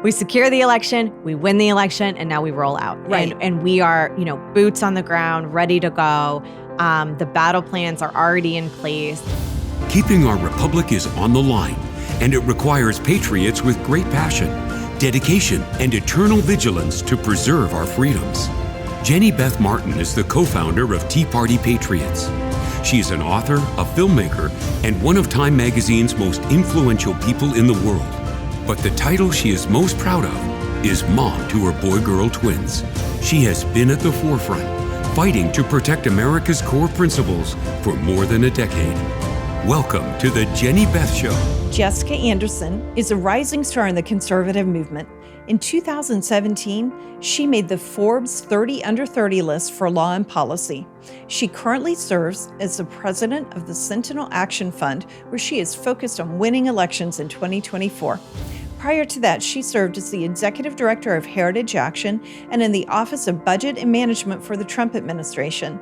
we secure the election, we win the election, and now we roll out. Right. And we are, boots on the ground, ready to go. The battle plans are already in place. Keeping our republic is on the line, and it requires patriots with great passion, dedication, and eternal vigilance to preserve our freedoms. Jenny Beth Martin is the co-founder of Tea Party Patriots. She is an author, a filmmaker, and one of Time Magazine's most influential people in the world. But the title she is most proud of is mom to her boy-girl twins. She has been at the forefront, fighting to protect America's core principles for more than a decade. Welcome to the Jenny Beth Show. Jessica Anderson is a rising star in the conservative movement. In 2017, she made the Forbes 30 Under 30 list for law and policy. She currently serves as the president of the Sentinel Action Fund, where she is focused on winning elections in 2024. Prior to that, she served as the executive director of Heritage Action and in the Office of Budget and Management for the Trump administration.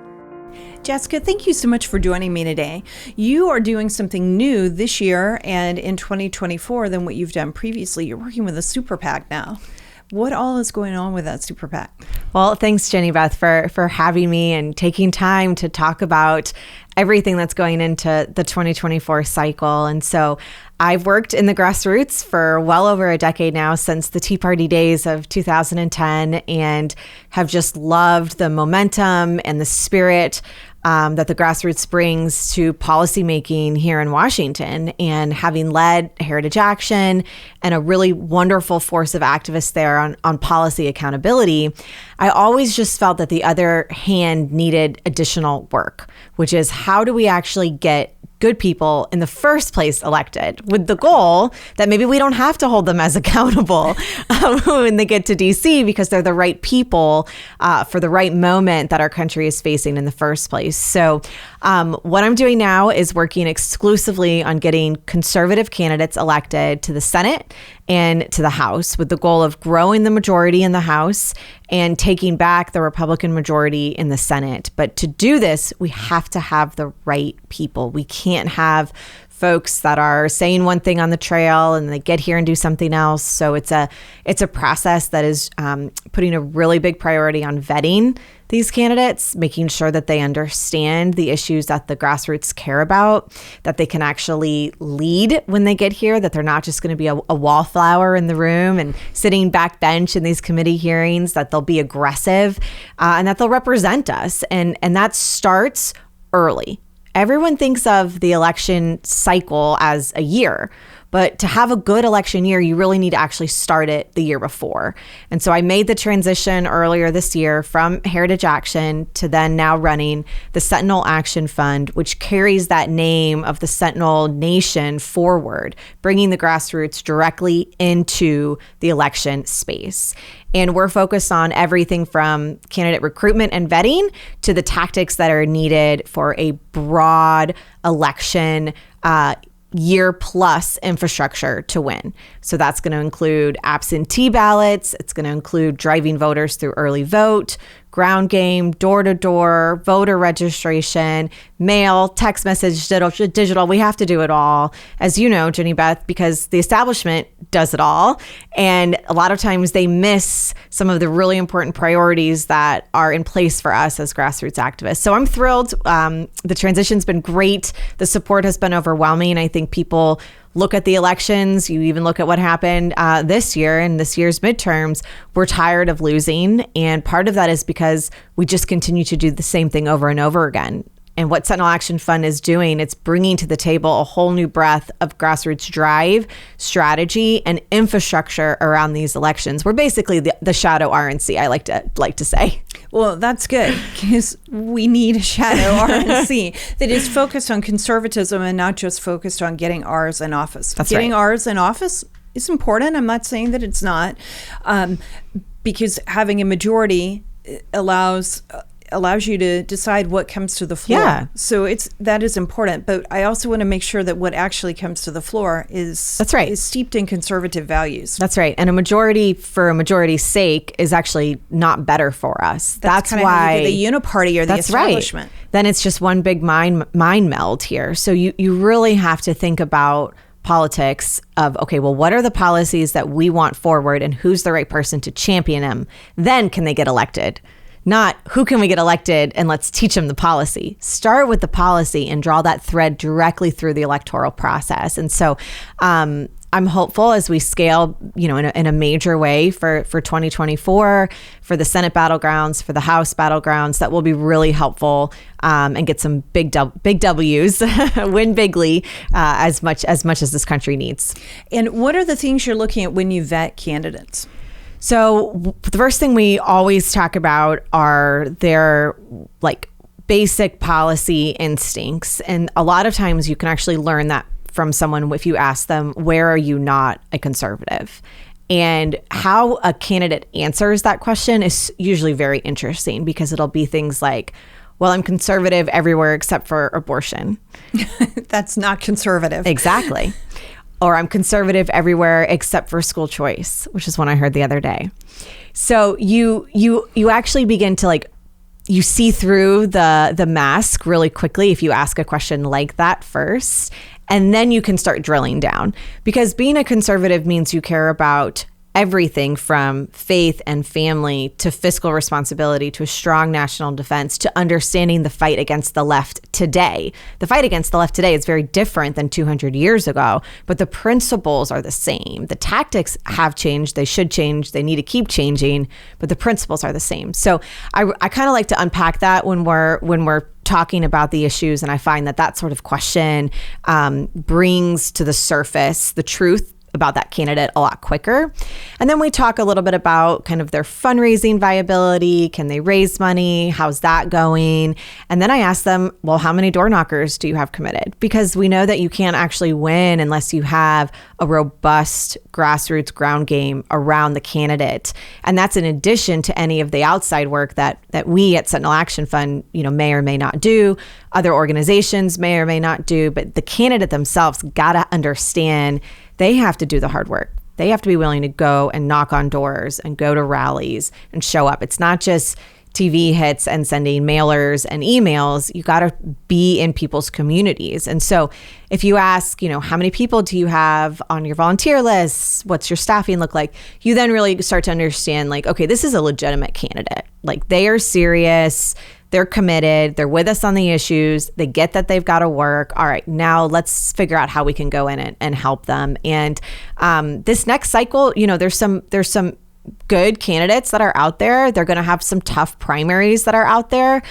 Jessica, thank you so much for joining me today. You are doing something new this year and in 2024 than what you've done previously. You're working with a Super PAC now. What all is going on with that Super PAC? Well, thanks, Jenny Beth, for having me and taking time to talk about everything that's going into the 2024 cycle. And so I've worked in the grassroots for well over a decade now, since the Tea Party days of 2010, and have just loved the momentum and the spirit that the grassroots brings to policymaking here in Washington. And having led Heritage Action and a really wonderful force of activists there on policy accountability, I always just felt that the other hand needed additional work, which is how do we actually get good people in the first place elected, with the goal that maybe we don't have to hold them as accountable when they get to DC, because they're the right people for the right moment that our country is facing in the first place. So what I'm doing now is working exclusively on getting conservative candidates elected to the Senate and to the House, with the goal of growing the majority in the House and taking back the Republican majority in the Senate. But to do this, we have to have the right people. We can't have folks that are saying one thing on the trail and they get here and do something else. So it's a process that is putting a really big priority on vetting these candidates, making sure that they understand the issues that the grassroots care about, that they can actually lead when they get here, that they're not just going to be a wallflower in the room and sitting backbench in these committee hearings, that they'll be aggressive and that they'll represent us. And that starts early. Everyone thinks of the election cycle as a year, but to have a good election year, you really need to actually start it the year before. And so I made the transition earlier this year from Heritage Action to then now running the Sentinel Action Fund, which carries that name of the Sentinel Nation forward, bringing the grassroots directly into the election space. And we're focused on everything from candidate recruitment and vetting to the tactics that are needed for a broad election year plus infrastructure to win. So that's going to include absentee ballots. It's going to include driving voters through early vote, ground game, door-to-door, voter registration, mail, text message, digital. We have to do it all, as you know, Jenny Beth, because the establishment does it all. And a lot of times they miss some of the really important priorities that are in place for us as grassroots activists. So I'm thrilled. The transition's been great. The support has been overwhelming. I think people look at the elections, you even look at what happened this year in this year's midterms, we're tired of losing. And part of that is because we just continue to do the same thing over and over again. And what Sentinel Action Fund is doing, it's bringing to the table a whole new breadth of grassroots drive, strategy, and infrastructure around these elections. We're basically the shadow RNC, I like to say. Well, that's good, because we need a shadow RNC that is focused on conservatism and not just focused on getting ours in office. That's getting right. ours in office is important. I'm not saying that it's not, because having a majority allows you to decide what comes to the floor. Yeah. So that is important. But I also want to make sure that what actually comes to the floor is steeped in conservative values. That's right. And a majority for a majority's sake is actually not better for us. That's kind of why how you get the uniparty or the establishment. Right. Then it's just one big mind meld here. So you really have to think about politics of, okay, well, what are the policies that we want forward and who's the right person to champion them? Then can they get elected? Not who can we get elected and let's teach them the policy. Start with the policy and draw that thread directly through the electoral process. And so I'm hopeful as we scale, in a major way for 2024, for the Senate battlegrounds, for the House battlegrounds, that will be really helpful and get some big W's, win bigly as much as this country needs. And what are the things you're looking at when you vet candidates? So the first thing we always talk about are their basic policy instincts. And a lot of times you can actually learn that from someone if you ask them, where are you not a conservative? And how a candidate answers that question is usually very interesting, because it'll be things like, well, I'm conservative everywhere except for abortion. That's not conservative. Exactly. Or I'm conservative everywhere except for school choice, which is one I heard the other day. So you actually begin to you see through the mask really quickly if you ask a question like that first, and then you can start drilling down, because being a conservative means you care about everything from faith and family to fiscal responsibility to a strong national defense to understanding the fight against the left today. The fight against the left today is very different than 200 years ago, but the principles are the same. The tactics have changed. They should change. They need to keep changing, but the principles are the same. So I kind of like to unpack that when we're talking about the issues, and I find that sort of question brings to the surface the truth about that candidate a lot quicker. And then we talk a little bit about kind of their fundraising viability. Can they raise money? How's that going? And then I ask them, well, how many door knockers do you have committed? Because we know that you can't actually win unless you have a robust grassroots ground game around the candidate. And that's in addition to any of the outside work that we at Sentinel Action Fund, may or may not do, other organizations may or may not do, but the candidate themselves got to understand they have to do the hard work. They have to be willing to go and knock on doors and go to rallies and show up. It's not just TV hits and sending mailers and emails. You got to be in people's communities. And so if you ask, how many people do you have on your volunteer lists? What's your staffing look like? You then really start to understand, okay, this is a legitimate candidate. They are serious. They're committed. They're with us on the issues. They get that they've got to work. All right, now let's figure out how we can go in and help them. And this next cycle, there's some good candidates that are out there. They're going to have some tough primaries that are out there.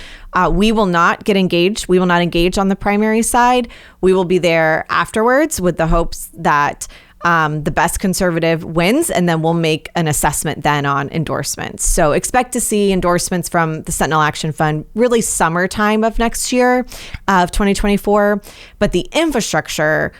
We will not get engaged. We will not engage on the primary side. We will be there afterwards with the hopes that the best conservative wins, and then we'll make an assessment then on endorsements. So expect to see endorsements from the Sentinel Action Fund really summertime of next year, of 2024. But the infrastructure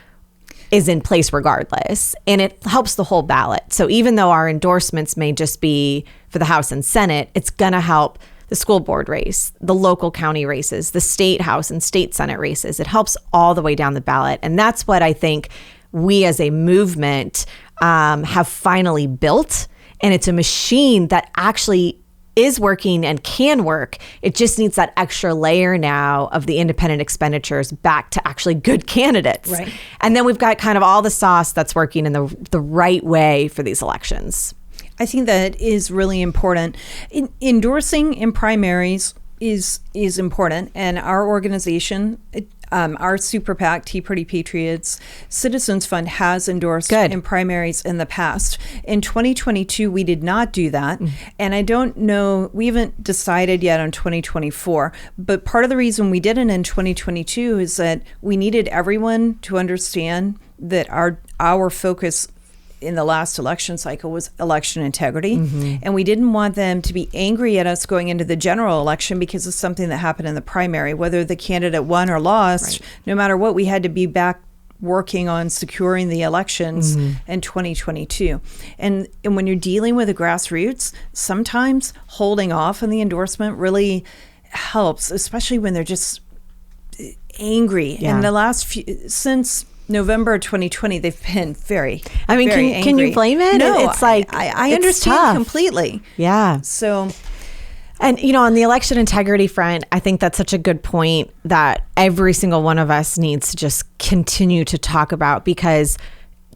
is in place regardless, and it helps the whole ballot. So even though our endorsements may just be for the House and Senate, it's going to help the school board race, the local county races, the state House and state Senate races. It helps all the way down the ballot. And that's what I think we as a movement have finally built. And it's a machine that actually is working and can work. It just needs that extra layer now of the independent expenditures back to actually good candidates. Right. And then we've got kind of all the sauce that's working in the right way for these elections. I think that is really important. Endorsing in primaries is important. And our organization, our Super PAC, Tea Party Patriots Citizens Fund, has endorsed in primaries in the past. In 2022, we did not do that. And I don't know, we haven't decided yet on 2024. But part of the reason we didn't in 2022 is that we needed everyone to understand that our focus in the last election cycle was election integrity. And we didn't want them to be angry at us going into the general election because of something that happened in the primary, whether the candidate won or lost. No matter what, we had to be back working on securing the elections in 2022. And when you're dealing with the grassroots, sometimes holding off on the endorsement really helps, especially when they're just angry. And the last since November 2020, they've been very can you blame it? No, it's like I understand completely. Yeah. So And, on the election integrity front, I think that's such a good point that every single one of us needs to just continue to talk about, because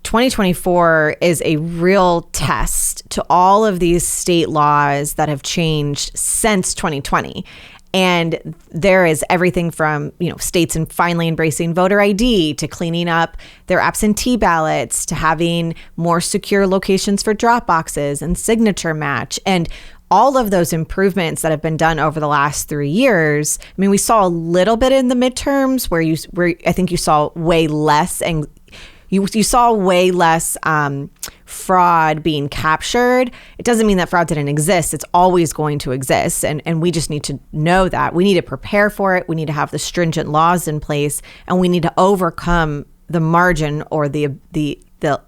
2024 is a real test to all of these state laws that have changed since 2020. And there is everything from, states and finally embracing voter ID to cleaning up their absentee ballots to having more secure locations for drop boxes and signature match. And all of those improvements that have been done over the last 3 years. I mean, we saw a little bit in the midterms where I think you saw way less, and you saw way less fraud being captured. It doesn't mean that fraud didn't exist. It's always going to exist. And we just need to know that. We need to prepare for it. We need to have the stringent laws in place, and we need to overcome the margin or the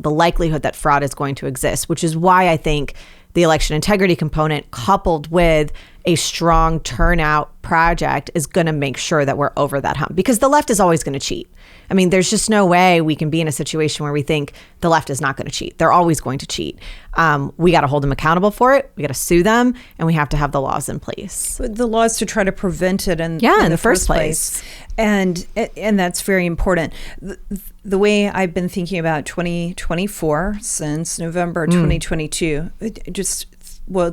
likelihood that fraud is going to exist, which is why I think the election integrity component coupled with a strong turnout project is going to make sure that we're over that hump, because the left is always going to cheat. I mean, there's just no way we can be in a situation where we think the left is not going to cheat. They're always going to cheat. We got to hold them accountable for it. We got to sue them, and we have to have the laws in place. The laws to try to prevent it in the first place. And that's very important. The way I've been thinking about 2024 since November 2022, it's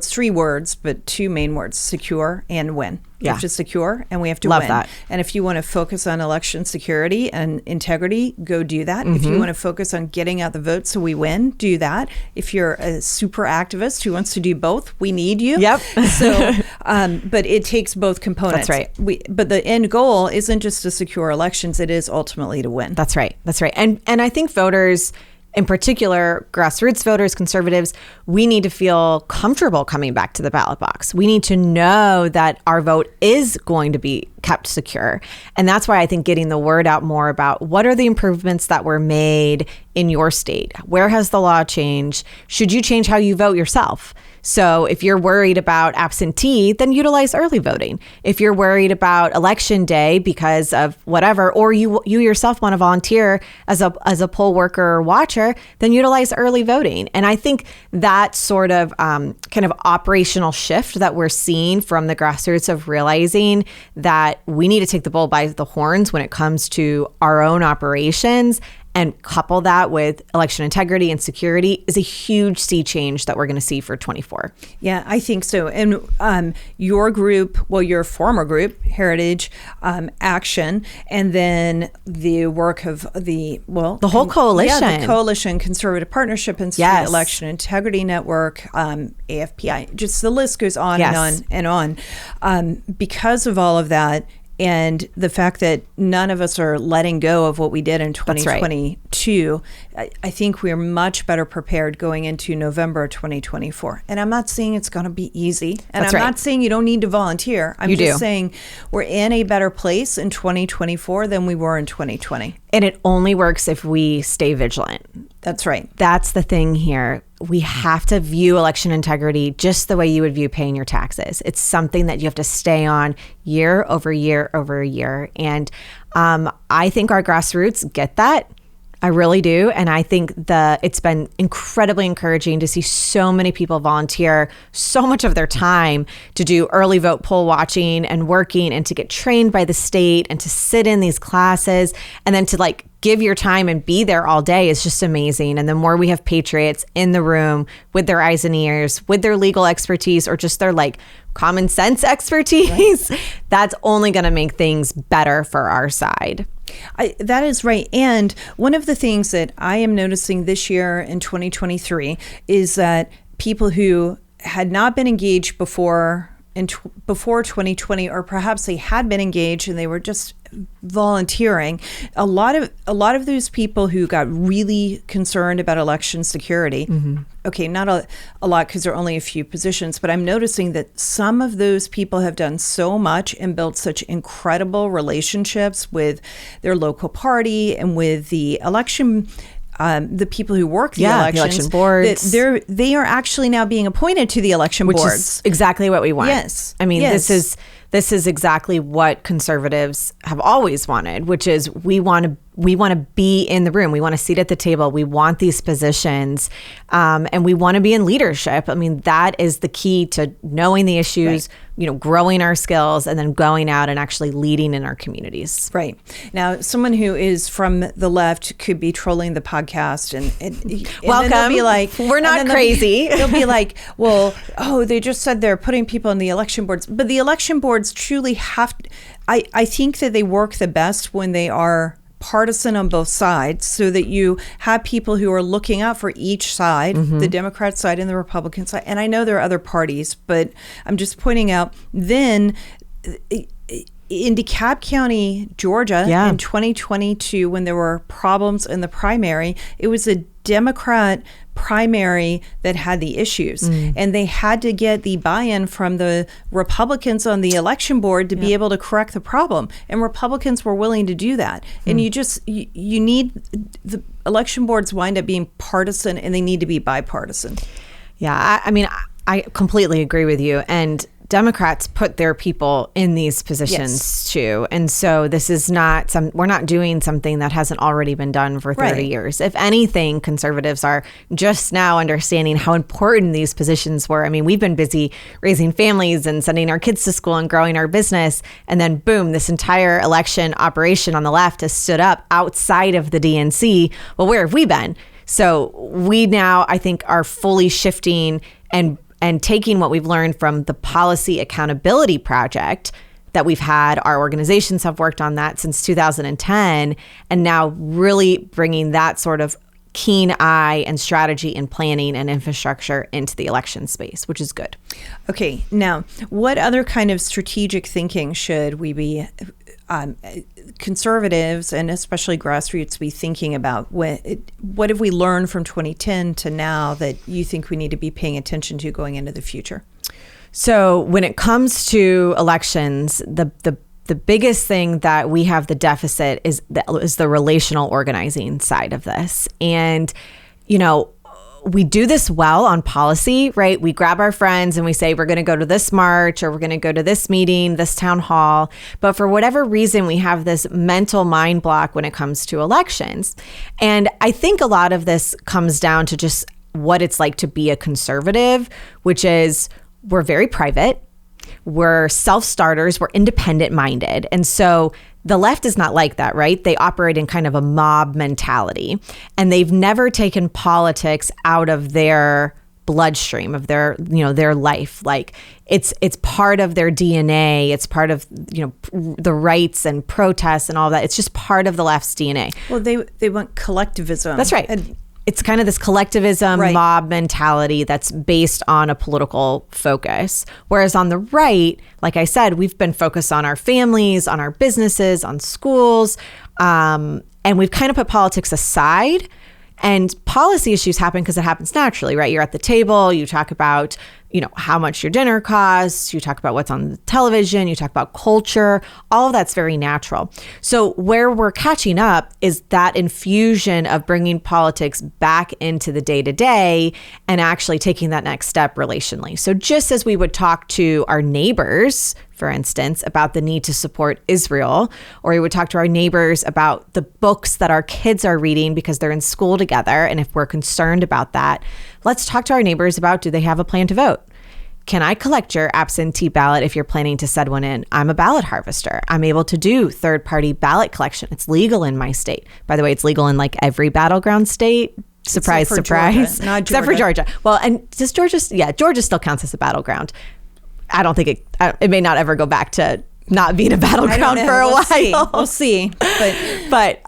3 words, but 2 main words: secure and win. We have to secure and we have to Love win. That. And if you want to focus on election security and integrity, go do that. If you want to focus on getting out the vote so we win, do that. If you're a super activist who wants to do both, we need you. Yep. So, but it takes both components. That's right. But the end goal isn't just to secure elections; it is ultimately to win. That's right. That's right. And I think voters, in particular, grassroots voters, conservatives, we need to feel comfortable coming back to the ballot box. We need to know that our vote is going to be kept secure. And that's why I think getting the word out more about what are the improvements that were made in your state? Where has the law changed? Should you change how you vote yourself? So if you're worried about absentee, then utilize early voting. If you're worried about election day because of whatever, or you yourself want to volunteer as a poll worker or watcher, then utilize early voting. And I think that sort of kind of operational shift that we're seeing from the grassroots of realizing that we need to take the bull by the horns when it comes to our own operations and couple that with election integrity and security is a huge sea change that we're going to see for 24. Yeah, I think so. And your group, your former group, Heritage Action, and then the work of the whole coalition. Yeah, the coalition, Conservative Partnership Institute, Election Integrity Network, AFPI, just the list goes on and on and on. Because of all of that, and the fact that none of us are letting go of what we did in 2022, I think we're much better prepared going into November 2024. And I'm not saying it's going to be easy. And I'm not saying you don't need to volunteer. I'm just saying we're in a better place in 2024 than we were in 2020. And it only works if we stay vigilant. That's right. That's the thing here. We have to view election integrity just the way you would view paying your taxes. It's something that you have to stay on year over year over year. And I think our grassroots get that. I really do. And I think it's been incredibly encouraging to see so many people volunteer so much of their time to do early vote poll watching and working and to get trained by the state and to sit in these classes and then to give your time and be there all day is just amazing. And the more we have patriots in the room with their eyes and ears, with their legal expertise or just their common sense expertise, that's only going to make things better for our side. That is right. And one of the things that I am noticing this year in 2023 is that people who had not been engaged before 2020, or perhaps they had been engaged and they were just volunteering, a lot of those people who got really concerned about election security, okay, not a lot because there are only a few positions, but I'm noticing that some of those people have done so much and built such incredible relationships with their local party and with the election the people who work the elections, the election boards, that they are actually now being appointed to the election boards, which is exactly what we want. Yes, I mean, this is this is exactly what conservatives have always wanted, which is we want to be in the room. We want a seat at the table. We want these positions, and we want to be in leadership. I mean, that is the key to knowing the issues, growing our skills, and then going out and actually leading in our communities. Right. Now, someone who is from the left could be trolling the podcast and welcome. Then they'll be like, we're not crazy. They'll be like, well, they just said they're putting people in the election boards. But the election boards truly have to, I think that they work the best when they are partisan on both sides, so that you have people who are looking out for each side, the Democrat side and the Republican side. And I know there are other parties, but I'm just pointing out, then in DeKalb County, Georgia, in 2022, when there were problems in the primary, it was a Democrat primary that had the issues. And they had to get the buy-in from the Republicans on the election board to be able to correct the problem. And Republicans were willing to do that. And you need, the election boards wind up being partisan, and they need to be bipartisan. Yeah, I mean, I completely agree with you. And Democrats put their people in these positions too. And so this is not we're not doing something that hasn't already been done for 30 years. If anything, conservatives are just now understanding how important these positions were. I mean, we've been busy raising families and sending our kids to school and growing our business. And then boom, this entire election operation on the left has stood up outside of the DNC. Well, where have we been? So we now, I think, are fully shifting and taking what we've learned from the Policy Accountability Project that we've had. Our organizations have worked on that since 2010, and now really bringing that sort of keen eye and strategy and planning and infrastructure into the election space, which is good. Okay, now, what other kind of strategic thinking should we be conservatives and especially grassroots be thinking about? What have we learned from 2010 to now that you think we need to be paying attention to going into the future? So when it comes to elections, the biggest thing that we have the deficit is the relational organizing side of this. And, we do this well on policy, right? We grab our friends and we say, we're going to go to this march, or we're going to go to this meeting, this town hall. But for whatever reason, we have this mental mind block when it comes to elections. And I think a lot of this comes down to just what it's like to be a conservative, which is we're very private. We're self-starters, we're independent-minded. And so the left is not like that, right? They operate in kind of a mob mentality, and they've never taken politics out of their bloodstream, of their life. Like it's part of their DNA. It's part of, the rights and protests and all that. It's just part of the left's DNA. Well, they want collectivism. That's right. It's kind of this collectivism, mob mentality that's based on a political focus. Whereas on the right, like I said, we've been focused on our families, on our businesses, on schools, and we've kind of put politics aside. And policy issues happen because it happens naturally, right? You're at the table, you talk about, how much your dinner costs, you talk about what's on the television, you talk about culture, all of that's very natural. So where we're catching up is that infusion of bringing politics back into the day-to-day and actually taking that next step relationally. So just as we would talk to our neighbors, for instance, about the need to support Israel, or we would talk to our neighbors about the books that our kids are reading because they're in school together, and if we're concerned about that, let's talk to our neighbors about, do they have a plan to vote? Can I collect your absentee ballot if you're planning to send one in? I'm a ballot harvester. I'm able to do third-party ballot collection. It's legal in my state. By the way, it's legal in like every battleground state. Surprise, surprise. Georgia, not Georgia. Except for Georgia. Well, and does Georgia? Yeah, Georgia still counts as a battleground. I don't think it may not ever go back to not being a battleground for a while. We'll see. But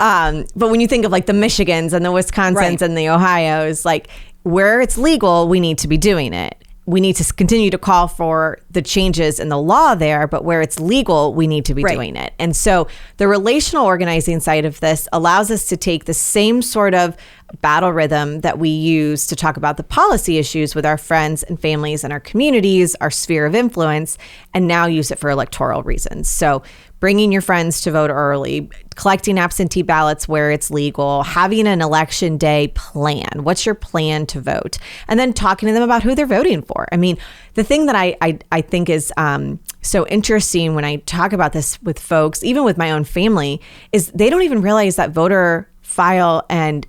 when you think of like the Michigans and the Wisconsins and the Ohios, like where it's legal, we need to be doing it. We need to continue to call for the changes in the law there, but where it's legal, we need to be doing it. And so the relational organizing side of this allows us to take the same sort of battle rhythm that we use to talk about the policy issues with our friends and families and our communities, our sphere of influence, and now use it for electoral reasons. So bringing your friends to vote early, collecting absentee ballots where it's legal, having an election day plan. What's your plan to vote? And then talking to them about who they're voting for. I mean, the thing that I think is so interesting when I talk about this with folks, even with my own family, is they don't even realize that voter file and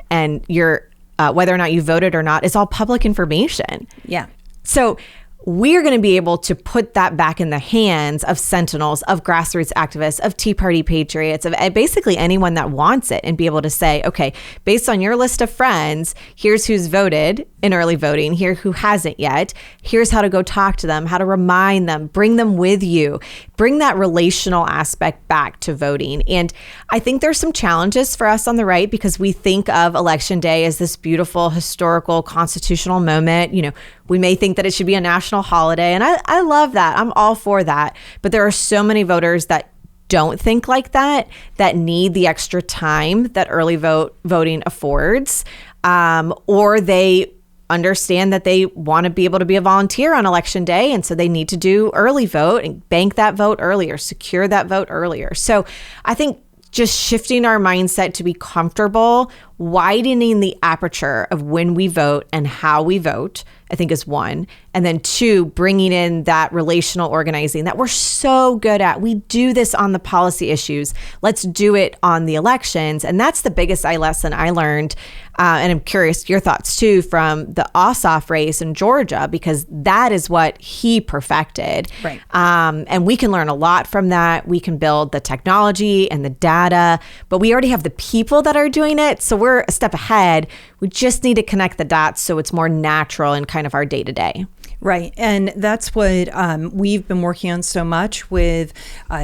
your whether or not you voted or not is all public information. Yeah. So we're going to be able to put that back in the hands of sentinels, of grassroots activists, of Tea Party patriots, of basically anyone that wants it, and be able to say, okay, based on your list of friends, here's who's voted in early voting, here who hasn't yet. Here's how to go talk to them, how to remind them, bring them with you, bring that relational aspect back to voting. And I think there's some challenges for us on the right because we think of Election Day as this beautiful, historical, constitutional moment. You know, we may think that it should be a national holiday. And I love that. I'm all for that. But there are so many voters that don't think like that need the extra time that early voting affords, or they understand that they want to be able to be a volunteer on Election Day. And so they need to do early vote and bank that vote earlier, secure that vote earlier. So I think just shifting our mindset to be comfortable, widening the aperture of when we vote and how we vote, I think is one. And then two, bringing in that relational organizing that we're so good at. We do this on the policy issues. Let's do it on the elections. And that's the biggest lesson I learned. And I'm curious your thoughts too from the Ossoff race in Georgia, because that is what he perfected. Right. And we can learn a lot from that. We can build the technology and the data, but we already have the people that are doing it. So we're a step ahead. We just need to connect the dots so it's more natural in kind of our day to day. Right. And that's what we've been working on so much with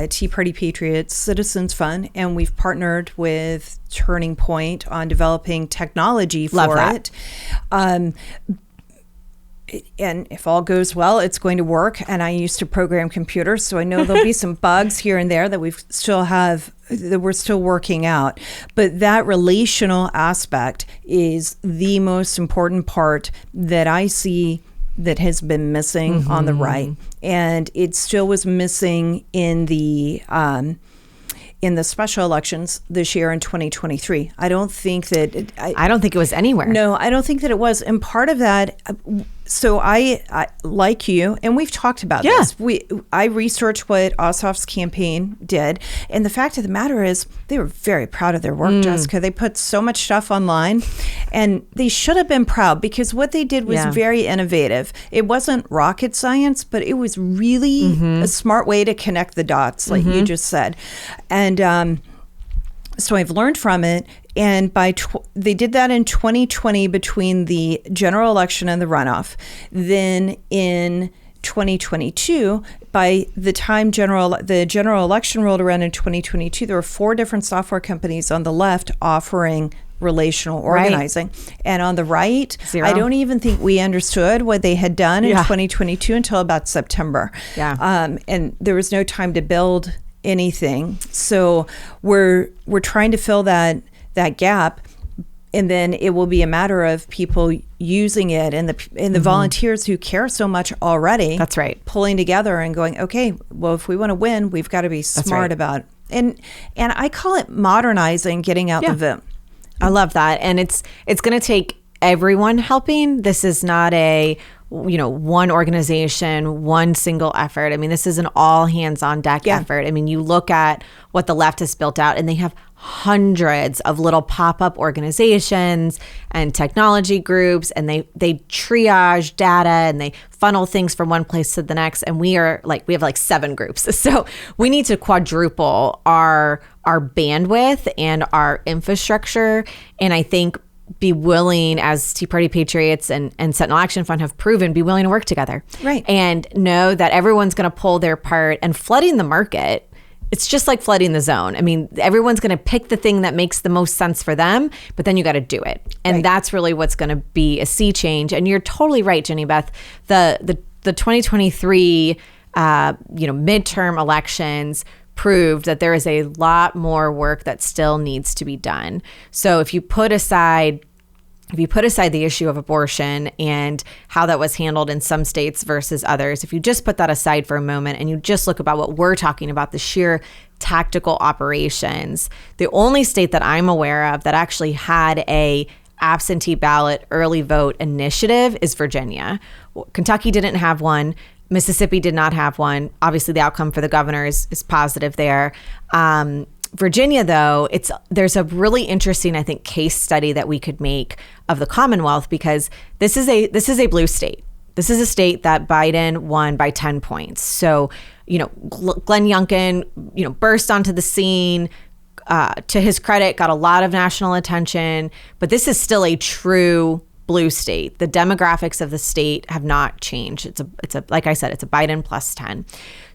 Tea Party Patriots Citizens Fund. And we've partnered with Turning Point on developing technology for it. And if all goes well, it's going to work. And I used to program computers, so I know there'll be some bugs here and there that we're still working out. But that relational aspect is the most important part that I see that has been missing on the right. And it still was missing in the special elections this year in 2023. I don't think that... I don't think it was anywhere. No, I don't think that it was. And part of that... So I like you, and we've talked about this. I researched what Ossoff's campaign did, and the fact of the matter is they were very proud of their work, Jessica. They put so much stuff online, and they should have been proud because what they did was very innovative. It wasn't rocket science, but it was really a smart way to connect the dots, like you just said. And so I've learned from it. And they did that in 2020 between the general election and the runoff. Then in 2022, by the time the general election rolled around in 2022, there were 4 different software companies on the left offering relational organizing. Right. And on the right, 0. I don't even think we understood what they had done in 2022 until about September. And there was no time to build anything. So we're trying to fill that gap, and then it will be a matter of people using it and the volunteers who care so much already. That's right. Pulling together and going, okay, well, if we want to win, we've got to be smart about it. And I call it modernizing, getting out the vote. I love that. And it's going to take everyone helping. This is not a one organization, one single effort. I mean, this is an all hands on deck effort. I mean, you look at what the left has built out, and they have hundreds of little pop-up organizations and technology groups, and they triage data and they funnel things from one place to the next. And we have 7 groups. So we need to quadruple our bandwidth and our infrastructure. And I think be willing, as Tea Party Patriots and Sentinel Action Fund have proven, be willing to work together. Right. And know that everyone's going to pull their part. And flooding the market, it's just like flooding the zone. I mean, everyone's going to pick the thing that makes the most sense for them, but then you got to do it. And that's really what's going to be a sea change. And you're totally right, Jenny Beth. The 2023 midterm elections proved that there is a lot more work that still needs to be done. So if you put aside if you put aside the issue of abortion and how that was handled in some states versus others, if you just put that aside for a moment and you just look about what we're talking about, the sheer tactical operations, the only state that I'm aware of that actually had a absentee ballot early vote initiative is Virginia. Kentucky didn't have one. Mississippi did not have one. Obviously, the outcome for the governor is positive there. Virginia, though, there's a really interesting, I think, case study that we could make of the Commonwealth, because this is a blue state. This is a state that Biden won by 10 points. So, Glenn Youngkin, burst onto the scene. To his credit, got a lot of national attention, but this is still a true blue state. The demographics of the state have not changed. It's a like I said, it's a Biden plus 10.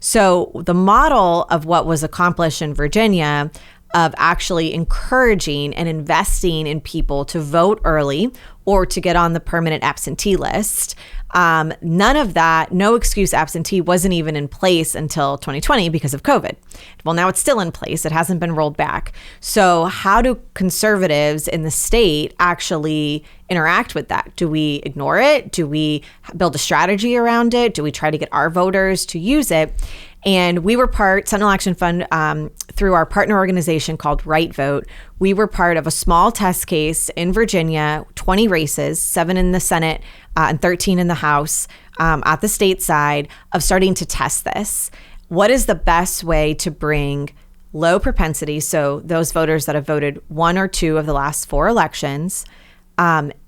So the model of what was accomplished in Virginia of actually encouraging and investing in people to vote early or to get on the permanent absentee list. None of that, no excuse absentee wasn't even in place until 2020 because of COVID. Well, now it's still in place. It hasn't been rolled back. So how do conservatives in the state actually interact with that? Do we ignore it? Do we build a strategy around it? Do we try to get our voters to use it? And we were Sentinel Action Fund, through our partner organization called Right Vote, we were part of a small test case in Virginia, 20 races, 7 in the Senate and 13 in the House, at the state side, of starting to test this. What is the best way to bring low propensity, so those voters that have voted 1 or 2 of the last 4 elections,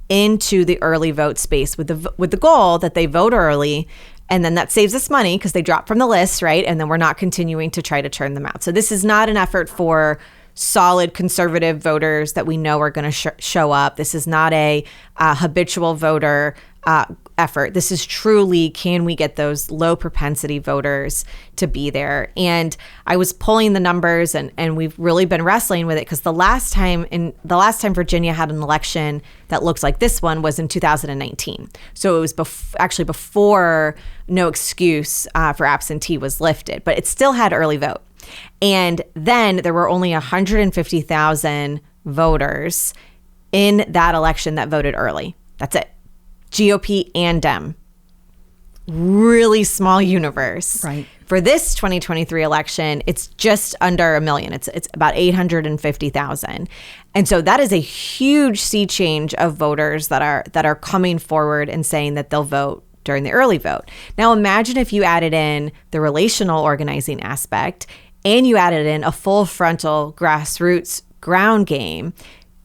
into the early vote space with the goal that they vote early. And then that saves us money because they drop from the list, right? And then we're not continuing to try to turn them out. So this is not an effort for solid conservative voters that we know are going to show up. This is not a habitual voter effort. This is truly, can we get those low propensity voters to be there? And I was pulling the numbers, and we've really been wrestling with it, because the last time Virginia had an election that looked like this one was in 2019. So it was actually before no excuse for absentee was lifted, but it still had early vote. And then there were only 150,000 voters in that election that voted early. That's it. GOP and Dem. Really small universe. Right. For this 2023 election, it's just under 1 million. It's about 850,000. And so that is a huge sea change of voters that are coming forward and saying that they'll vote during the early vote. Now imagine if you added in the relational organizing aspect and you added in a full frontal grassroots ground game.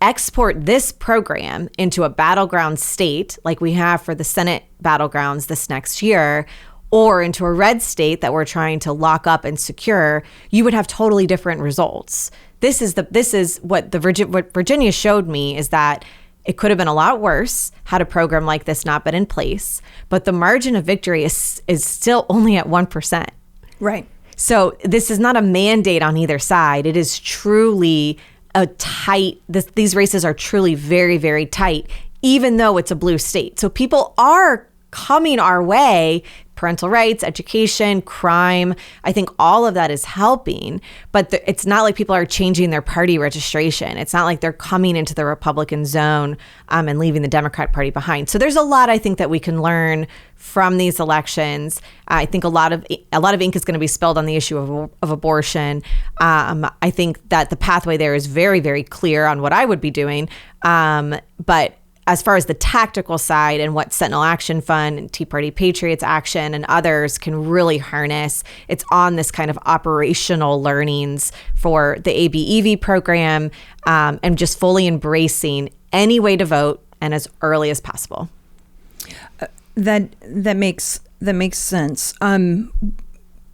Export this program into a battleground state like we have for the Senate battlegrounds this next year, or into a red state that we're trying to lock up and secure, you would have totally different results. This is what Virginia showed me, is that it could have been a lot worse had a program like this not been in place, but the margin of victory is still only at 1%. Right. So this is not a mandate on either side. It is truly a tight, these races are truly very, very tight, even though it's a blue state. So people are coming our way. Parental rights, education, crime, I think all of that is helping, but it's not like people are changing their party registration. It's not like they're coming into the Republican zone and leaving the Democrat Party behind. So there's a lot, I think, that we can learn from these elections. I think a lot of ink is going to be spilled on the issue of abortion. I think that the pathway there is very, very clear on what I would be doing. But as far as the tactical side and what Sentinel Action Fund and Tea Party Patriots Action and others can really harness, it's on this kind of operational learnings for the ABEV program, and just fully embracing any way to vote and as early as possible. That makes sense.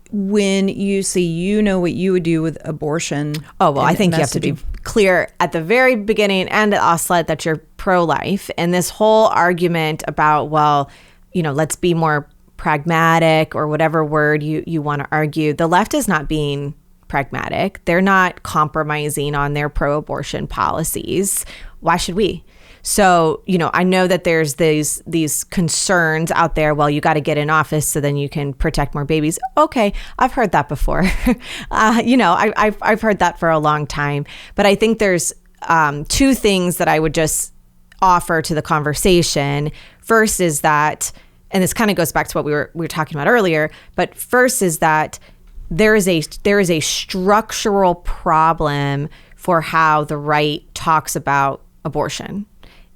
When you say, what you would do with abortion. Oh, well, I think you have to be clear at the very beginning and at Oslet that you're pro-life. And this whole argument about, let's be more pragmatic, or whatever word you want to argue. The left is not being pragmatic. They're not compromising on their pro-abortion policies. Why should we? So, I know that there's these concerns out there. Well, you got to get in office so then you can protect more babies. Okay, I've heard that before. I've heard that for a long time. But I think there's 2 things that I would just offer to the conversation. First is that, and this kind of goes back to what we were talking about earlier, but first is that there is a structural problem for how the right talks about abortion.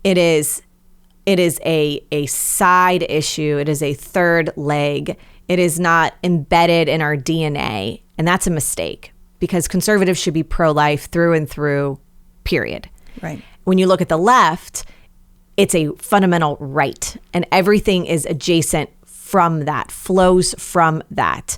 It is a side issue. It is a third leg. It is not embedded in our DNA. And that's a mistake, because conservatives should be pro-life through and through, period. Right. When you look at the left, it's a fundamental right, and everything is adjacent from that, flows from that.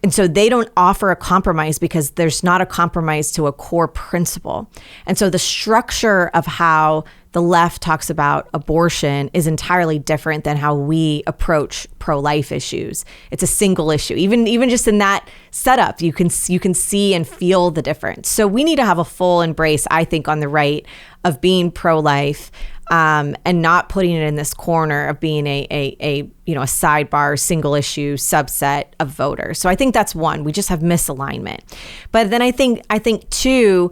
And so they don't offer a compromise because there's not a compromise to a core principle. And so the structure of how the left talks about abortion is entirely different than how we approach pro-life issues. It's a single issue. Even just in that setup, you can see and feel the difference. So we need to have a full embrace, I think, on the right of being pro-life, and not putting it in this corner of being a sidebar, single issue subset of voters. So I think that's one. We just have misalignment. But then I think two,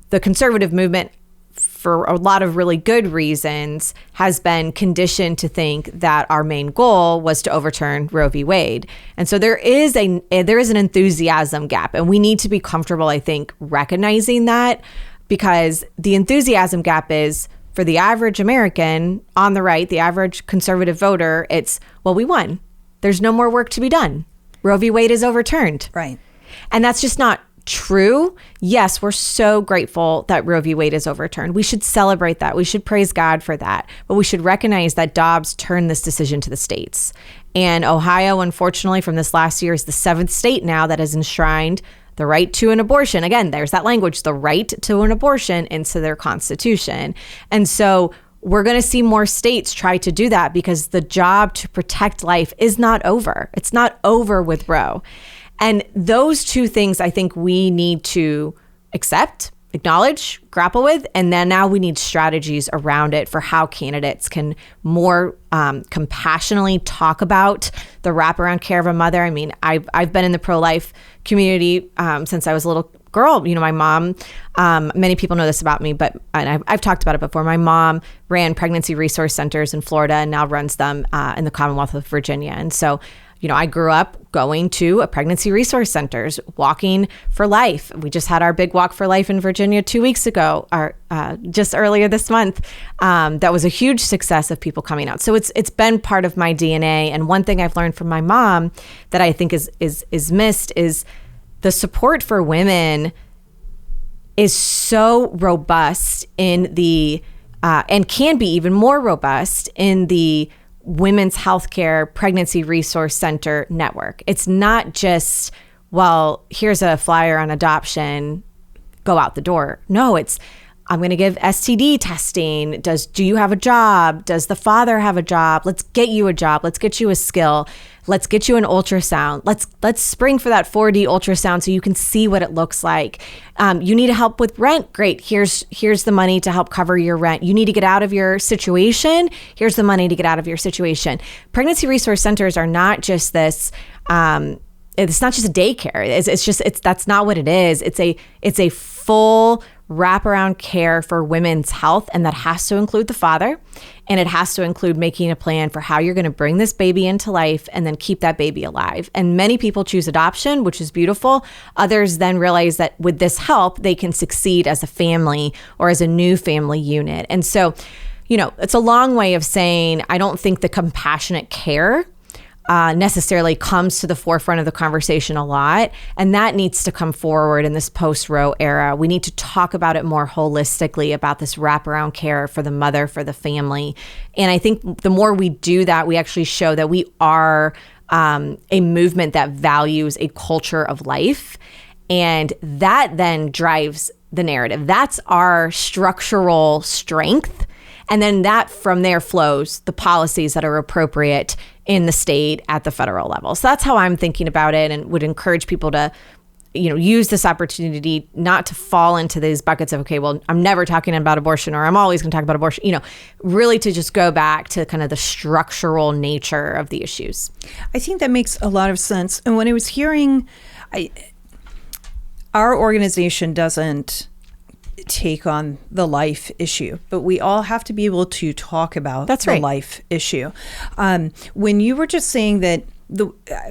the conservative movement, for a lot of really good reasons, has been conditioned to think that our main goal was to overturn Roe v. Wade. And so there is an enthusiasm gap, and we need to be comfortable, I think, recognizing that, because the enthusiasm gap is, for the average American on the right, the average conservative voter, it's, well, we won. There's no more work to be done. Roe v. Wade is overturned. Right. And that's just not true. Yes, we're so grateful that Roe v. Wade is overturned. We should celebrate that. We should praise God for that. But we should recognize that Dobbs turned this decision to the states. And Ohio, unfortunately, from this last year, is the 7th state now that has enshrined the right to an abortion. Again, there's that language, the right to an abortion, into their constitution. And so we're going to see more states try to do that, because the job to protect life is not over. It's not over with Roe. And those two things, I think we need to accept, acknowledge, grapple with, and then now we need strategies around it for how candidates can more compassionately talk about the wraparound care of a mother. I mean, I've been in the pro-life community since I was a little girl. You know, my mom, many people know this about me, and I've talked about it before. My mom ran pregnancy resource centers in Florida and now runs them in the Commonwealth of Virginia. And so, you know, I grew up going to a pregnancy resource centers, walking for life. We just had our big walk for life in Virginia 2 weeks ago, or just earlier this month. That was a huge success of people coming out. So it's been part of my DNA. And one thing I've learned from my mom that I think is missed is the support for women is so robust in the and can be even more robust in the Women's Healthcare Pregnancy Resource Center network. It's not just, well, here's a flyer on adoption, go out the door. No, it's, I'm going to give STD testing. Do you have a job? Does the father have a job? Let's get you a job. Let's get you a skill. Let's get you an ultrasound. Let's spring for that 4D ultrasound so you can see what it looks like. You need help with rent. Great. Here's the money to help cover your rent. You need to get out of your situation. Here's the money to get out of your situation. Pregnancy resource centers are not just this. It's not just a daycare. That's not what it is. It's a full wraparound care for women's health, and that has to include the father, and it has to include making a plan for how you're going to bring this baby into life and then keep that baby alive. And many people choose adoption, which is beautiful. Others then realize that with this help, they can succeed as a family or as a new family unit. And so, you know, it's a long way of saying I don't think the compassionate care necessarily comes to the forefront of the conversation a lot. And that needs to come forward in this post-Roe era. We need to talk about it more holistically, about this wraparound care for the mother, for the family. And I think the more we do that, we actually show that we are a movement that values a culture of life. And that then drives the narrative. That's our structural strength. And then that from there flows the policies that are appropriate in the state at the federal level. So that's how I'm thinking about it, and would encourage people to, you know, use this opportunity not to fall into these buckets of, okay, well, I'm never talking about abortion, or I'm always going to talk about abortion, you know, really to just go back to kind of the structural nature of the issues. I think that makes a lot of sense. And when I was hearing, our organization doesn't take on the life issue, but we all have to be able to talk about the life issue. When you were just saying that,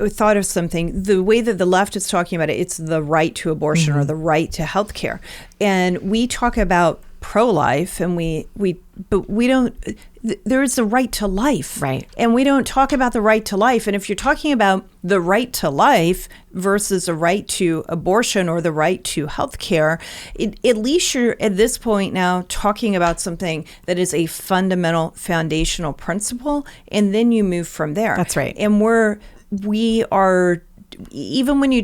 I thought of something, the way that the left is talking about it, it's the right to abortion or the right to health care. And we talk about pro-life, and but we don't, there is the right to life. Right. And we don't talk about the right to life. And if you're talking about the right to life versus a right to abortion or the right to health care, at least you're at this point now talking about something that is a fundamental foundational principle, and then you move from there. That's right. And we are, even when you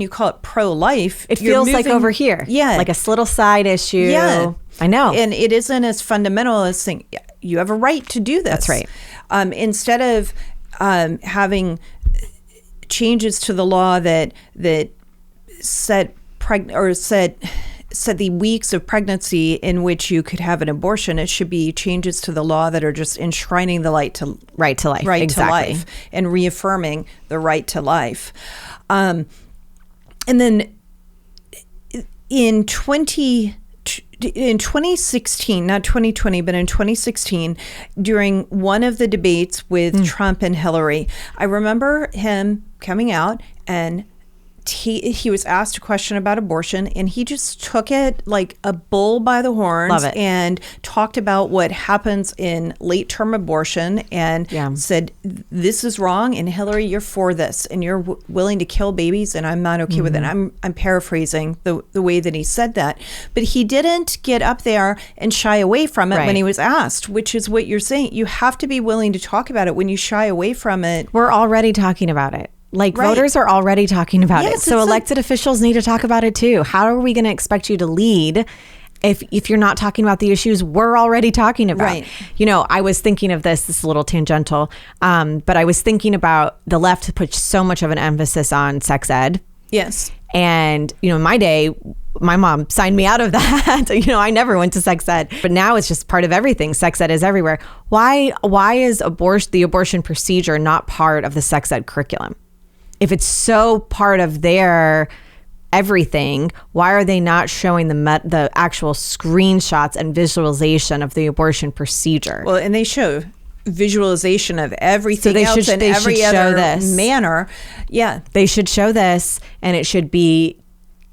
call it pro-life, it feels like over here. Yeah. Like a little side issue. Yeah. I know. And it isn't as fundamental as saying, you have a right to do this. That's right. Instead of having changes to the law that set the weeks of pregnancy in which you could have an abortion, it should be changes to the law that are just enshrining the right to life and reaffirming the right to life. And then in 2016, not 2020, but in 2016, during one of the debates with Trump and Hillary, I remember him coming out, and he was asked a question about abortion, and he just took it like a bull by the horns and talked about what happens in late-term abortion and said, this is wrong, and Hillary, you're for this, and you're willing to kill babies, and I'm not okay with it. I'm paraphrasing the way that he said that. But he didn't get up there and shy away from it when he was asked, which is what you're saying. You have to be willing to talk about it. When you shy away from it. We're already talking about it. Voters are already talking about it. So elected officials need to talk about it too. How are we going to expect you to lead if you're not talking about the issues we're already talking about? Right. You know, I was thinking of this is a little tangential, but I was thinking about the left puts so much of an emphasis on sex ed. Yes. And, you know, in my day, my mom signed me out of that. You know, I never went to sex ed, but now it's just part of everything. Sex ed is everywhere. Why is the abortion procedure not part of the sex ed curriculum? If it's so part of their everything, why are they not showing the actual screenshots and visualization of the abortion procedure? Well, and they show visualization of everything else in every other manner. Yeah. They should show this, and it should be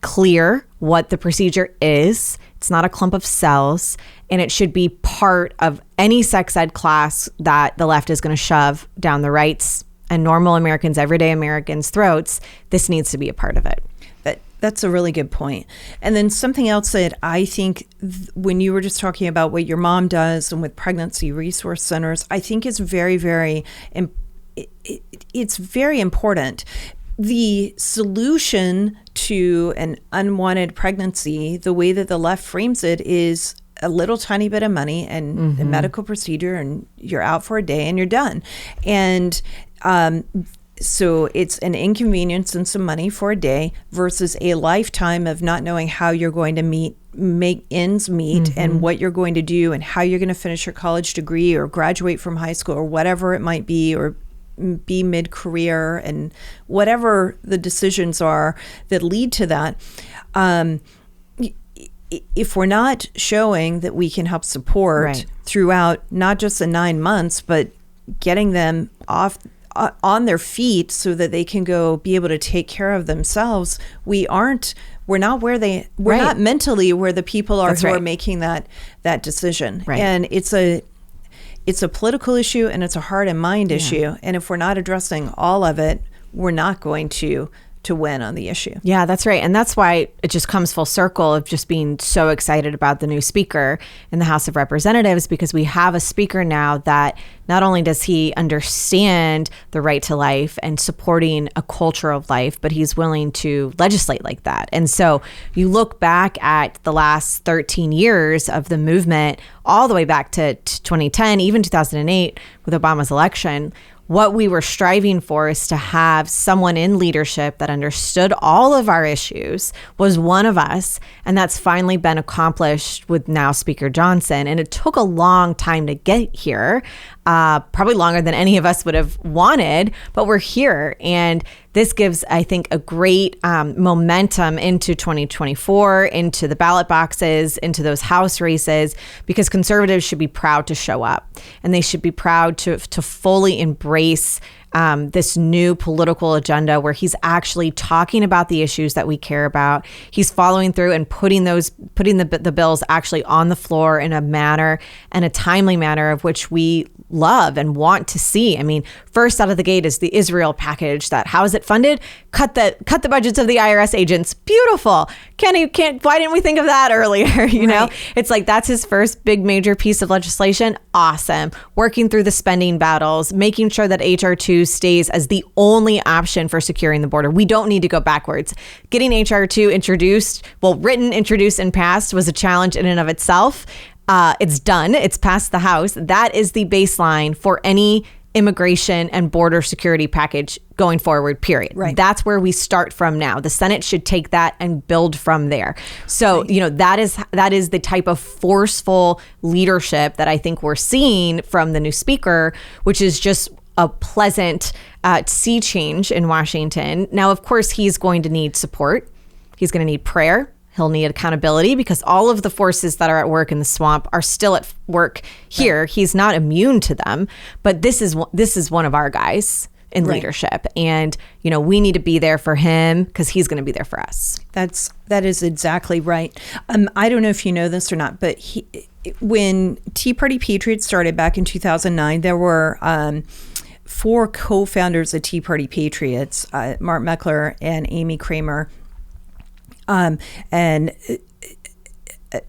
clear what the procedure is. It's not a clump of cells, and it should be part of any sex ed class that the left is going to shove down the right's and normal Americans, everyday Americans' throats. This needs to be a part of it. That's a really good point. And then something else that I think when you were just talking about what your mom does and with pregnancy resource centers, I think is very, very, it's very important. The solution to an unwanted pregnancy, the way that the left frames it, is a little tiny bit of money and a medical procedure, and you're out for a day and you're done. And so it's an inconvenience and some money for a day versus a lifetime of not knowing how you're going to make ends meet and what you're going to do and how you're going to finish your college degree or graduate from high school or whatever it might be, or be mid-career, and whatever the decisions are that lead to that. If we're not showing that we can help support throughout not just the 9 months, but getting them on their feet so that they can go be able to take care of themselves, we're not mentally where the people are who are making that decision. Right. And it's a political issue, and it's a heart and mind issue. And if we're not addressing all of it, we're not going to win on the issue. Yeah, that's right. And that's why it just comes full circle of just being so excited about the new speaker in the House of Representatives, because we have a speaker now that not only does he understand the right to life and supporting a culture of life, but he's willing to legislate like that. And so you look back at the last 13 years of the movement, all the way back to 2010, even 2008 with Obama's election. What we were striving for is to have someone in leadership that understood all of our issues, was one of us, and that's finally been accomplished with now Speaker Johnson. And it took a long time to get here, probably longer than any of us would have wanted, but we're here. And this gives, I think, a great momentum into 2024, into the ballot boxes, into those House races, because conservatives should be proud to show up, and they should be proud to fully embrace this new political agenda where he's actually talking about the issues that we care about. He's following through and putting the bills actually on the floor in a manner and a timely manner of which we love and want to see. I mean, first out of the gate is the Israel package. That how is it funded? Cut the budgets of the IRS agents. Beautiful. Why didn't we think of that earlier? You know, it's like that's his first big major piece of legislation. Awesome. Working through the spending battles, making sure that HR2 stays as the only option for securing the border. We don't need to go backwards. Getting HR2 written, introduced, and passed was a challenge in and of itself. It's done. It's passed the House. That is the baseline for any immigration and border security package going forward, period. Right. That's where we start from now. The Senate should take that and build from there. So, you know, that is the type of forceful leadership that I think we're seeing from the new speaker, which is just a pleasant sea change in Washington. Now, of course, he's going to need support. He's going to need prayer. He'll need accountability because all of the forces that are at work in the swamp are still at work here. Right. He's not immune to them, but this is one of our guys in leadership. And, you know, we need to be there for him because he's going to be there for us. That is exactly right. I don't know if you know this or not, but when Tea Party Patriots started back in 2009, there were 4 co-founders of Tea Party Patriots, Mark Meckler and Amy Kramer, and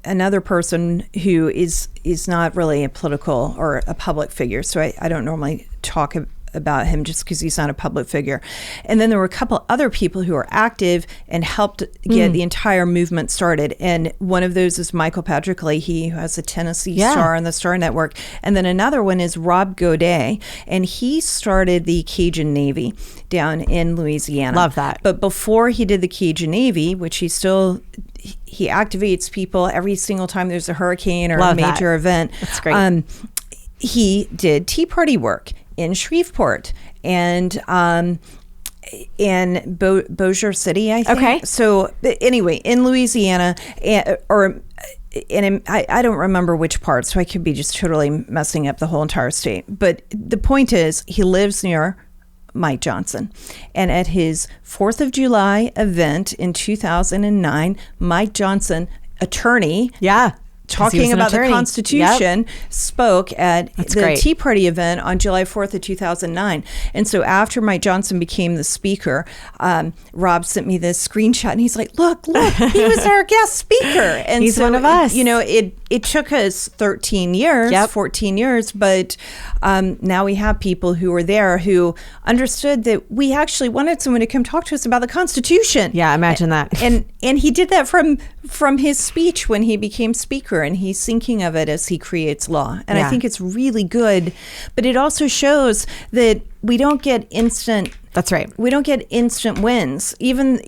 another person who is not really a political or a public figure. So I don't normally talk about him just because he's not a public figure. And then there were a couple other people who are active and helped get the entire movement started. And one of those is Michael Patrick Leahy, who has a Tennessee Star on the Star Network. And then another one is Rob Godet, and he started the Cajun Navy down in Louisiana. Love that. But before he did the Cajun Navy, which he activates people every single time there's a hurricane or a major event. That's great. He did Tea Party work in Shreveport and in Bossier City, I think. Okay. So anyway, in Louisiana, I don't remember which part, so I could be just totally messing up the whole entire state. But the point is, he lives near Mike Johnson. And at his 4th of July event in 2009, Mike Johnson, attorney, talking about the Constitution, spoke at the Tea Party event on July 4th of 2009. And so after Mike Johnson became the speaker, Rob sent me this screenshot, and he's like, look, he was our guest speaker. And he's one of us. You know, it took us 13 years, 14 years, but now we have people who were there who understood that we actually wanted someone to come talk to us about the Constitution. Yeah, imagine that. And he did that from his speech when he became speaker, and he's thinking of it as he creates law. And I think it's really good, but it also shows that we don't get instant. That's right. We don't get instant wins. Even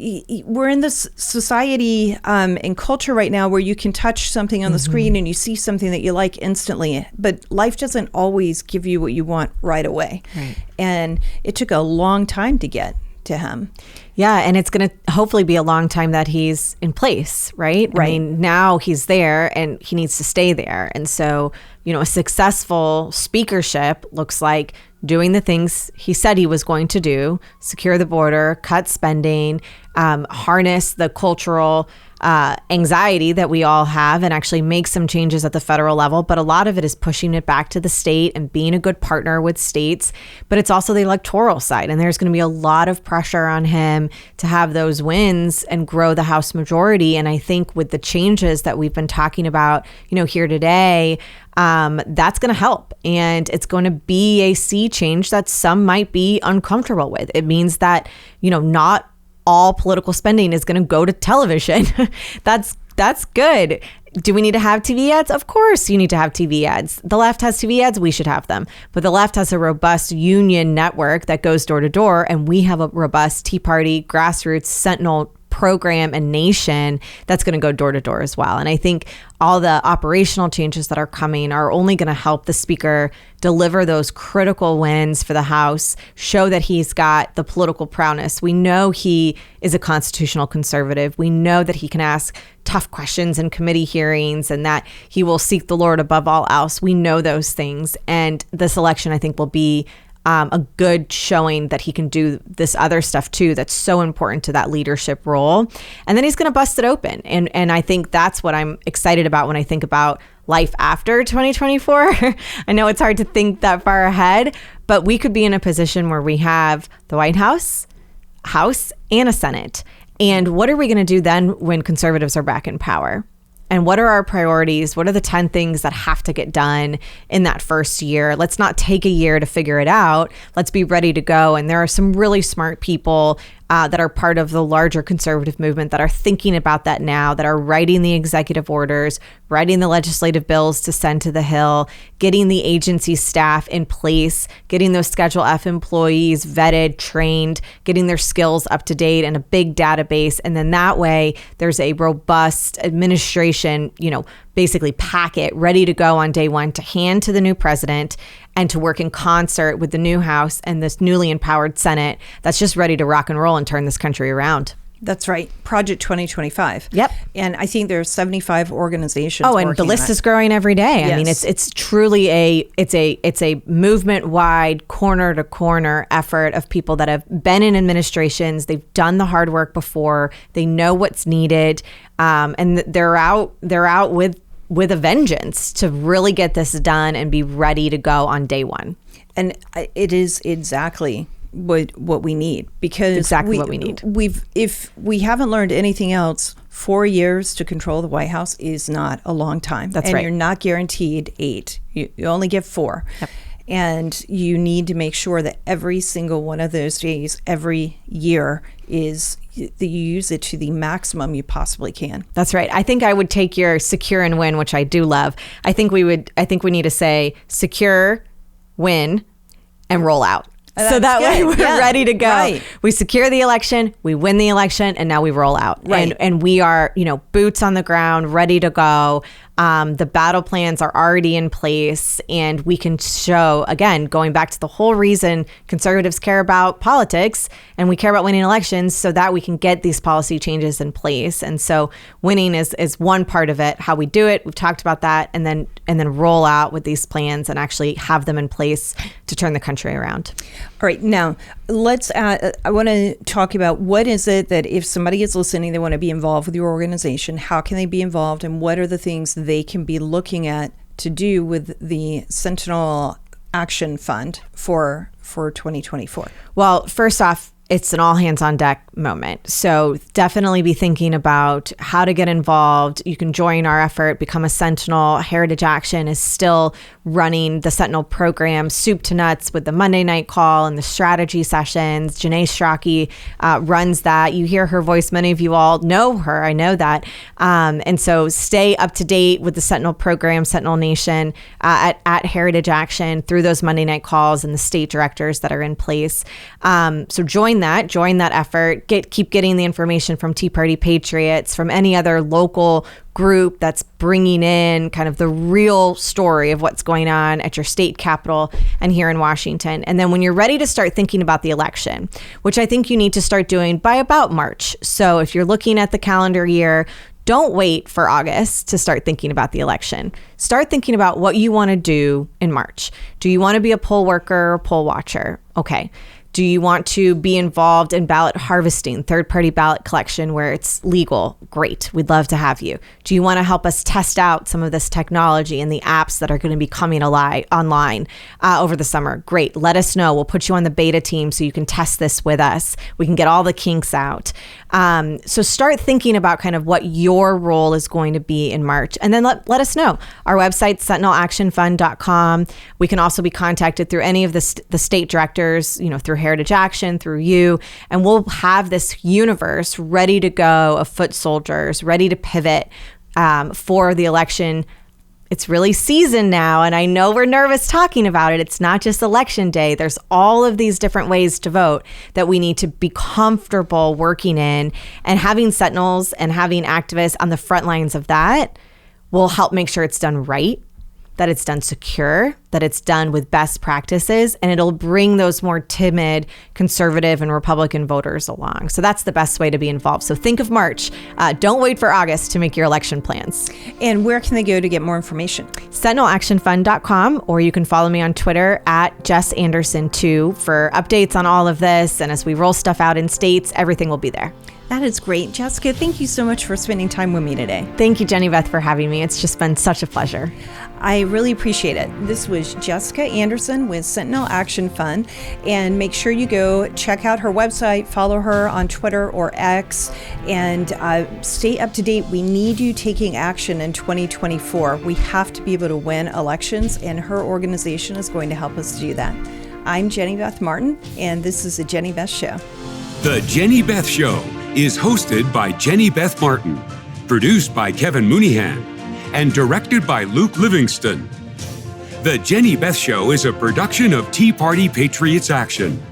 we're in this society and culture right now where you can touch something on the screen and you see something that you like instantly, but life doesn't always give you what you want right away. Right. And it took a long time to get to him. Yeah, and it's going to hopefully be a long time that he's in place, right? I mean, now he's there and he needs to stay there. And so, you know, a successful speakership looks like doing the things he said he was going to do: secure the border, cut spending, harness the cultural anxiety that we all have, and actually make some changes at the federal level. But a lot of it is pushing it back to the state and being a good partner with states. But it's also the electoral side. And there's going to be a lot of pressure on him to have those wins and grow the House majority. And I think with the changes that we've been talking about, you know, here today, that's going to help. And it's going to be a sea change that some might be uncomfortable with. It means that, you know, not all political spending is going to go to television. That's good. Do we need to have TV ads? Of course you need to have TV ads. The left has TV ads, we should have them. But the left has a robust union network that goes door to door, and we have a robust Tea Party, grassroots, Sentinel program and nation that's going to go door to door as well. And I think all the operational changes that are coming are only going to help the speaker deliver those critical wins for the House, show that he's got the political prowess. We know he is a constitutional conservative. We know that he can ask tough questions in committee hearings and that he will seek the Lord above all else. We know those things. And this election, I think, will be a good showing that he can do this other stuff too that's so important to that leadership role. And then he's going to bust it open. And I think that's what I'm excited about when I think about life after 2024. I know it's hard to think that far ahead, but we could be in a position where we have the White House, and a Senate. And what are we going to do then when conservatives are back in power? And what are our priorities? What are the 10 things that have to get done in that first year? Let's not take a year to figure it out. Let's be ready to go. And there are some really smart people that are part of the larger conservative movement that are thinking about that now, that are writing the executive orders, writing the legislative bills to send to the Hill, getting the agency staff in place, getting those Schedule F employees vetted, trained, getting their skills up to date and a big database. And then that way there's a robust administration, basically packet ready to go on day one to hand to the new president and to work in concert with the new House and this newly empowered Senate that's just ready to rock and roll and turn this country around. That's right. Project 2025. Yep. And I think there's 75 organizations. Oh, and the list is growing every day. Yes. I mean, it's truly a movement-wide, corner-to-corner effort of people that have been in administrations. They've done the hard work before. They know what's needed, and they're out with a vengeance to really get this done and be ready to go on day one. And it is exactly what we need, because what we need. If we haven't learned anything else, 4 years to control the White House is not a long time. That's right. And you're not guaranteed 8. You only get 4. Yep. And you need to make sure that every single one of those days, every year, is that you use it to the maximum you possibly can. That's right. I think I would take your secure and win, which I do love. I think we need to say secure, win, and roll out. So that way we're ready to go. Right. We secure the election, we win the election, and now we roll out. Right. And we are, boots on the ground, ready to go. The battle plans are already in place, and we can show, again, going back to the whole reason conservatives care about politics and we care about winning elections, so that we can get these policy changes in place. And so winning is one part of it. How we do it, we've talked about that, and then roll out with these plans and actually have them in place to turn the country around. All right, now I want to talk about what is it that if somebody is listening, they want to be involved with your organization, how can they be involved, and what are the things they can be looking at to do with the Sentinel Action Fund for 2024? Well, first off, it's an all hands on deck moment. So definitely be thinking about how to get involved. You can join our effort, become a Sentinel. Heritage Action is still running the Sentinel program, soup to nuts, with the Monday night call and the strategy sessions. Janae Strachey runs that. You hear her voice. Many of you all know her. I know that. And so stay up to date with the Sentinel program, Sentinel Nation, at Heritage Action through those Monday night calls and the state directors that are in place. So join that effort. Keep getting the information from Tea Party Patriots, from any other local group that's bringing in kind of the real story of what's going on at your state capitol and here in Washington. And then when you're ready to start thinking about the election, which I think you need to start doing by about March. So if you're looking at the calendar year, don't wait for August to start thinking about the election. Start thinking about what you want to do in March. Do you want to be a poll worker or poll watcher? Okay. Do you want to be involved in ballot harvesting, third-party ballot collection where it's legal? Great. We'd love to have you. Do you want to help us test out some of this technology and the apps that are going to be coming online over the summer? Great. Let us know. We'll put you on the beta team so you can test this with us. We can get all the kinks out. So start thinking about kind of what your role is going to be in March, and then let us know. Our website, sentinelactionfund.com. We can also be contacted through any of the state directors, through Heritage Action, through you, and we'll have this universe ready to go of foot soldiers, ready to pivot for the election it's really seasoned now, and I know we're nervous talking about it. It's not just election day. There's all of these different ways to vote that we need to be comfortable working in, and having Sentinels and having activists on the front lines of that will help make sure it's done right, that it's done secure, that it's done with best practices, and it'll bring those more timid conservative and Republican voters along. So that's the best way to be involved. So think of March. Don't wait for August to make your election plans. And where can they go to get more information? SentinelActionFund.com, or you can follow me on Twitter at Jess Anderson2 for updates on all of this. And as we roll stuff out in states, everything will be there. That is great. Jessica, thank you so much for spending time with me today. Thank you, Jenny Beth, for having me. It's just been such a pleasure. I really appreciate it. This was Jessica Anderson with Sentinel Action Fund. And make sure you go check out her website, follow her on Twitter or X, and stay up to date. We need you taking action in 2024. We have to be able to win elections, and her organization is going to help us do that. I'm Jenny Beth Martin, and this is the Jenny Beth Show. The Jenny Beth Show is hosted by Jenny Beth Martin, produced by Kevin Mooneyhan, and directed by Luke Livingston. The Jenny Beth Show is a production of Tea Party Patriots Action.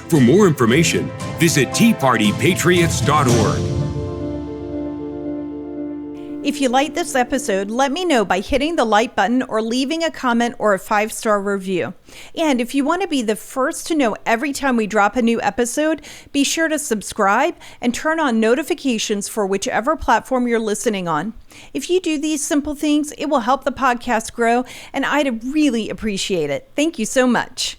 For more information, visit teapartypatriots.org. If you like this episode, let me know by hitting the like button or leaving a comment or a 5-star review. And if you want to be the first to know every time we drop a new episode, be sure to subscribe and turn on notifications for whichever platform you're listening on. If you do these simple things, it will help the podcast grow, and I'd really appreciate it. Thank you so much.